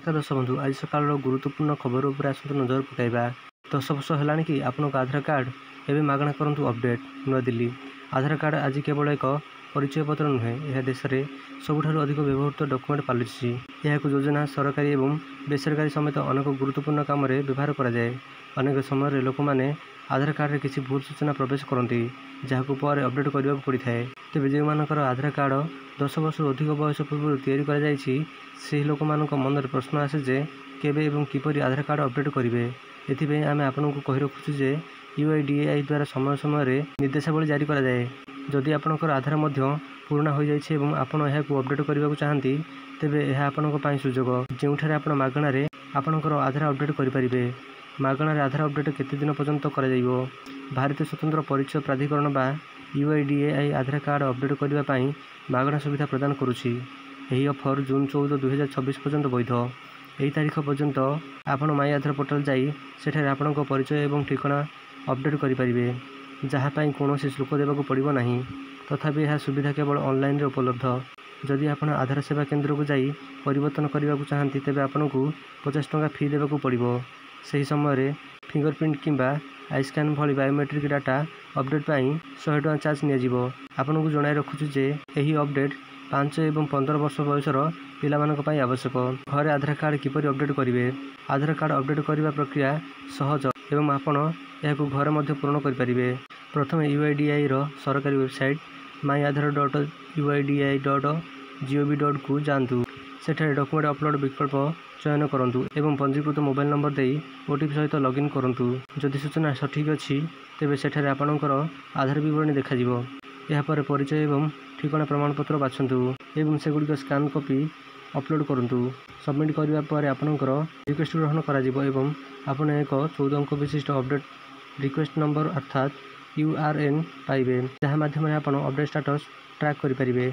दर्शक बंधु आज सकाल गुरुत्वपूर्ण खबर उपर आसतु नजर पकाइबा 10 वर्ष है कि आपन आधार कार्ड एवं मागणा करंतु अपडेट नुआ दिल्ली आधार कार्ड आज केवल एक परिचय पत्र नुहे यह देश में सबुठ अधिक व्यवहृत डॉक्यूमेंट पालुची यह योजना सरकारी और बेसरकारी समेत अनेक गुरुत्वपूर्ण काम व्यवहार कराए अनेक समय लोक मैंने आधार कार्ड में किसी भूल सूचना प्रवेश करती जहाँ पर अपडेट करने को पड़ता है तेज जो मानकर आधार कार्ड 10 वर्ष अधिक बयस पूर्व या लोक मान मन में प्रश्न आसे जे केबे एवं किपरि आधार कार्ड अपडेट करेंगे एथिपाई आम आपन को कही रखुचु जे UIDAI द्वारा समय समय निर्देशावली जारी कराए जदि आपणकर आधार पुराणा हो जाए आपड़ यह अपडेट करने को चाहती तेबे यह आपण सुजोग जो मागणार आपणकर आधार अपडेट करेंगे मागणार आधार अपडेट केते दिन पर्यंत कर भारतीय स्वतंत्र परिचय प्राधिकरण बा UIDAI आधार कार्ड अपडेट करने मागणा सुविधा प्रदान करुछि। यही ऑफर जून 14, 2026 पर्यंत वैध यही तारीख पर्यंत आपण माई आधार पोर्टाल जाई सेठारे आपण परिचय और ठिकाना अपडेट करेंगे जहाँपाई कौन शुल्क देवाक पड़ो ना तथापि यह सुविधा केवल ऑनलाइन उपलब्ध जदि आप आधार सेवा केंद्र को जाई परिवर्तन करने को चाहती तेज आपन को 50 टंका फी देवाक पड़ो सही समय फिंगरप्रिंट किंबा आई स्कैन भली बायोमेट्रिक डाटा अपडेट पर 100 टंका चार्ज निया आपन को जणाई रखुचु जे यही अपडेट 5 और 15 वर्ष बयसर पाई आवश्यक घर आधार कार्ड किपरि अपडेट करेंगे आधार कार्ड अपडेट करने प्रक्रिया सहज एवं आपण यह घर में पूर्ण करेंगे प्रथम UIDAI सरकारी वेबसाइट myAadhar.uidi.gov को जातु सेठारे डॉक्यूमेंट अपलोड विकल्प चयन करूँ एवं पंजीकृत मोबाइल नंबर दे OTP सहित लॉगिन करूँ जदि सूचना सठिक अच्छी तेज सेठारे आपणकर आधार विवरणी देखा यापर परिचय एवं ठिकाना प्रमाणपत्र बाछंतु एवं सेगुड़िक स्कान कॉपी अपलोड करूँ सबमिट करने पर आपणकर रिक्वेस्ट ग्रहण कर आपण एक 14 अंक विशिष्ट अपडेट रिक्वेस्ट नंबर अर्थात URN पाइबे जहाँ माध्यम आप अपडेट स्टेटस ट्रैक करेंगे।